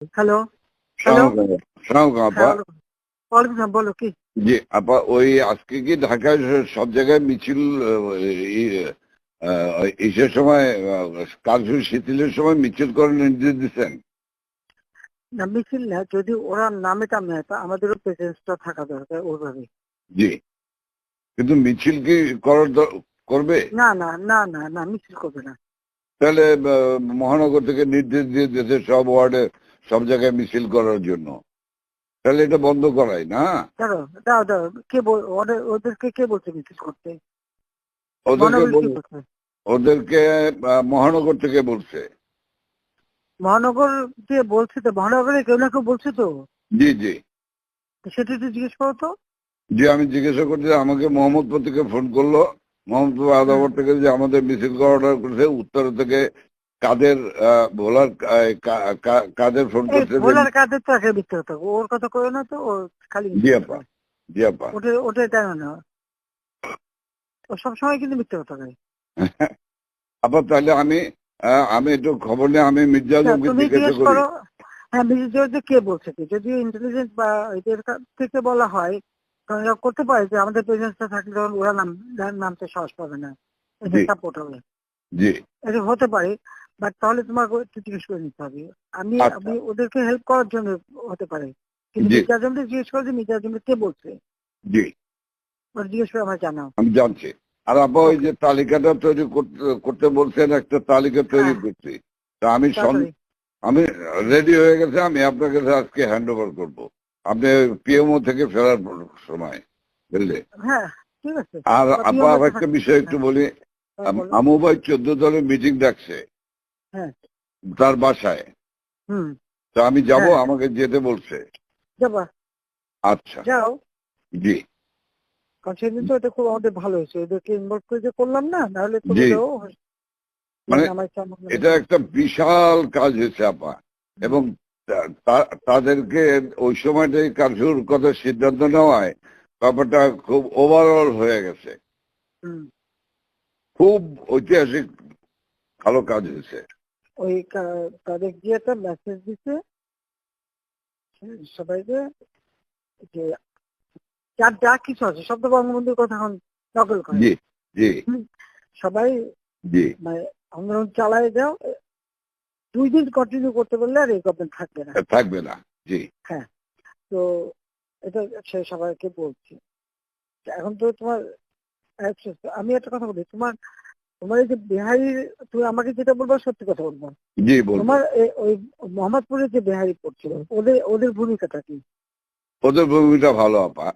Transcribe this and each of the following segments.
Hello, hello. সালামালাইকুম হ্যাঁ, আপা। বলো। ওয়ালাইকুম আসসালাম, বলো কি? জি আপা, ওই আজকে কি ঢাকায় সব জায়গায় মিছিল ইসের সময় কারফিউ শিথিলের সময় মিছিল করার নির্দেশ দিচ্ছেন? না, মিছিল না, যদি ওরা নামে টামে তা আমাদেরও প্রেজেন্সটা থাকা দরকার ওইভাবে। জি, কিন্তু মিছিল কি করবে? না, না, না, না, না, মিছিল করবে না। তাহলে মহানগর থেকে নির্দেশ দিয়ে দিয়েছে সব ওয়ার্ডে সব জায়গায় মিছিল করার জন্য। তাহলে এটা বন্ধ করাই না? দাঁড়াও, দাঁড়াও, ওদেরকে কে বলছে মিছিল করতে? ওদেরকে মহানগরী কি করছে? ওদেরকে মহানগর থেকে বলছে। মহানগর দিয়ে বলছে তো, মহানগরে কেউ না কেউ বলছে তো। জি জি তো সেটা একটু জিজ্ঞেস করো তো। জি, আমি জিজ্ঞাসা করছি, আমাকে মোহাম্মদপুর থেকে ফোন করলো। মোহাম্মদপুর হুম। আদাবর থেকে যে আমাদের মিছিল করা অর্ডার করেছে, উত্তর থেকে কাদের ভোলার কাদের ফোন এই করছে যে। ভোলার কাদের তো একটা মিথ্যে কথা, ওর কথা কয়ে না তো, ও খালি জি মিথ্যে কথা আপা, কয়। জি আপা। ওটাই তাই না, ও সবসময় কিন্তু মিথ্যে কথা কয়। আপা তাহলে আমি একটু খবর নিয়ে আমি মির্জা আচ্ছা, আলমকে তুমি জিজ্ঞাসা জিজ্ঞেস করি। করো। হ্যাঁ, মিসেস জর্জে কে বলছে কি, যদি ইন্টেলিজেন্স বা এদের থেকে বলা হয়, তখন এরা করতে পারে যে আমাদের প্রেজেন্সটা থাকলে তখন ওরা নামতে সাহস পাবে না, এটা জি সাপোর্ট হবে। জি। এটা হতে পারে, বাট তাহলে তোমাকে একটু জিজ্ঞেস করে নিতে হবে। আমি আচ্ছা। আমি ওদেরকে হেল্প করার জন্য হতে পারে, কিন্তু জি মির্জা আজমকে জিজ্ঞেস করে যে মির্জা আজমকে কে বলছে, জি, ওরা জিজ্ঞেস করে আমার জানাও। আমি জানছি। আর আপা ওই ওকে। যে তালিকাটা তৈরি করতে করতে বলছেন, একটা তালিকা তৈরি হ্যাঁ, করছি। তা আমি তাড়াতাড়ি। আমি রেডি হয়ে গেছে, আমি আপনার কাছে আজকে হ্যান্ড ওভার করবো। আপনি পিএমও থেকে ফেরার সময়, বুঝলে? হ্যাঁ, ঠিক আছে। আর ওরা আপা আর পিয়নদের একটা থাকে। বিষয় একটু হ্যাঁ, বলি। হ্যাঁ, বলো। আমু ভাই 14 দলের মিটিং ডাকছে হ্যাঁ। তার বাসায়। হুম। তো আমি যাব, হ্যাঁ, আমাকে যেতে বলছে। যাবা, আচ্ছা। যাও। জি কারণ সেদিন তো এটা খুব আমাদের ভালো হয়েছে, এদেরকে ইনভলভ করে যে করলাম না, নাহলে তো জি, বলেও মানে নামাইছে আমাকে এটা নামাইছে। একটা বিশাল কাজ হয়েছে আপা। এবং তাদেরকে ওই সময়টাই কারফিউর কথা সিদ্ধান্ত নেওয়ায় ব্যাপারটা খুব ওভারঅল হয়ে গেছে। হুম। খুব ঐতিহাসিক ভালো কাজ হয়েছে। ওই তাদের গিয়ে একটা মেসেজ দিছে সবাইকে, যে যার যা কিছু আছে সব তো বঙ্গবন্ধুর কথা এখন নকল করে। জি জি হুম। সবাই জি। মানে আন্দোলন চালায় যাও, 2 দিন কন্টিনিউ করতে পারলে আর এই গভর্নমেন্ট থাকবে না। থাকবে না। জি হ্যাঁ। তো এটা সে সবাইকে বলছি। এখন তো তোমার আমি একটা কথা বলি, তোমার তোমার এই যে বিহারি, তুমি আমাকে যেটা বলবো সত্যি কথা বলবো। জি বলবো। তোমার ওই মোহাম্মদপুরের যে বিহারি পড়ছিল, ওদের ওদের ভূমিকাটা কি? ওদের ভূমিকা ভালো আপা।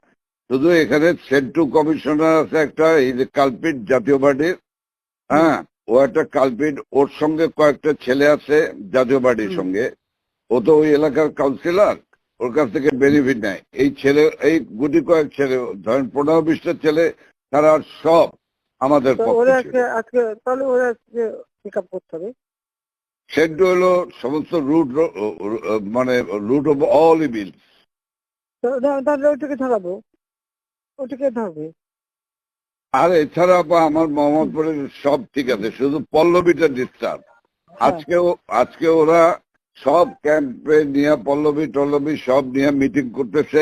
শুধু এখানে সেন্টু কমিশনার আছে একটা, এই যে কালপিট জাতীয় পার্টির। হুম। হ্যাঁ, ও একটা কালপিট, ওর সঙ্গে কয়েকটা ছেলে আছে জাতীয় পার্টির হুম। সঙ্গে। ও তো ওই এলাকার কাউন্সিলর, ওর কাছ থেকে বেনিফিট নেয়। এই ছেলে, এই গুটি কয়েক ছেলে, ধরেন 15-20টা ছেলে, তারা সব আমাদের তো পক্ষে ওরা ছিল। আজকে আজকে তাহলে ওরা আজকে পিক আপ করতে হবে। সেন্টু হলো সমস্ত রুট, মানে রুট অফ অল ইভিল। তো তাহলে ওইটাকে ধরাবো, ওইটাকে ধরবে। আর এছাড়া আপা আমার হুম। মোহাম্মদপুরের সব ঠিক আছে, শুধু পল্লবীটা ডিস্টার্ব। হ্যাঁ। আজকে ওরা সব ক্যাম্পে নিয়ে পল্লবী টল্লবী সব নিয়ে মিটিং করতেছে।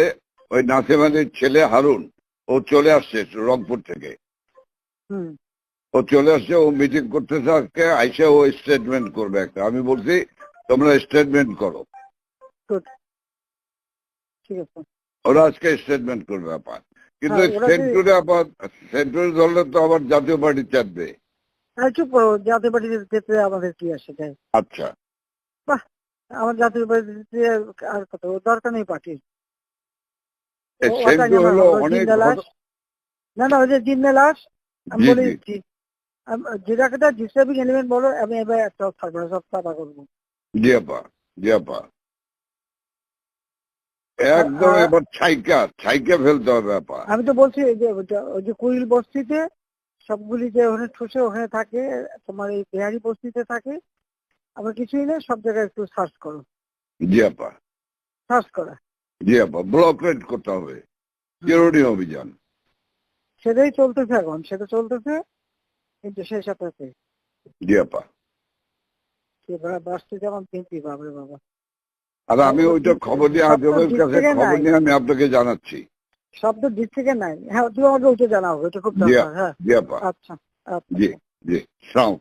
ওই নাসিম আলীর ছেলে হারুন, ও চলে আসছে রংপুর থেকে। হুম। ও চলে আসছে, ও মিটিং করতেছে আজকে, আইসা ও স্টেটমেন্ট করবে একটা। আমি বলছি তোমরা স্টেটমেন্ট করো। গুড। ঠিক আছে। ওরা আজকে স্টেটমেন্ট করবে আপা। কিন্তু হ্যাঁ, ওরা যে সেন্ট্রাল ধরলে তো আবার জাতীয় পার্টি চাপবে। চুপ করো, জাতীয় পার্টিতে যেতে আমাদের কি আসে যায়? আচ্ছা। বাহ, আমার জাতীয় পার্টিতে আর কত দরকার নেই পার্টির। ওটা সেন্টু আমার হলো হলো অনেক জিন্দা লাশ। না, না, ওই যে জিন্দা লাশ। আমি জি বলে জি দিচ্ছি, যেটাকে ডিস্টার্বিং এলিমেন্ট বলো, আমি এবার একটা থাকবে না, সব সাদা করবো। জি আপা, জি আপা। আর একদম আর এবার ছাইকা ছাইকা ফেলতে হবে আপা। আমি তো বলছি এই যে ওই যে কুইল বস্তিতে সবগুলি যে ওখানে ঠুসে ওখানে থাকে, তোমার এই বিহারি বস্তিতে থাকে। আবার কিছুই নেই, সব জায়গায় একটু সার্চ করো, জি আপা, সার্চ করা। জি আপা, ব্লক রেড করতে হবে। হুম। চিরুনি অভিযান। সেটাই চলতেছে এখন, সেটা চলতেছে, কিন্তু সেই সাথে জি আপা। বাঁচতে যেমন কিন্তু বাবরে বাবা। আর আমি ওইটা খবর নিয়ে সব তো আজবের কাছে ডিস্ট্রিক্টে খবর নাই, নিয়ে আমি আপনাকে জানাচ্ছি। সব তো ডিস্ট্রিক্টে নাই। হ্যাঁ, তুমি আমাকে ওইটা জানাও, এটা খুব জি দরকার। হ্যাঁ, জি আপা, আচ্ছা আচ্ছা। জি জি। সালাম।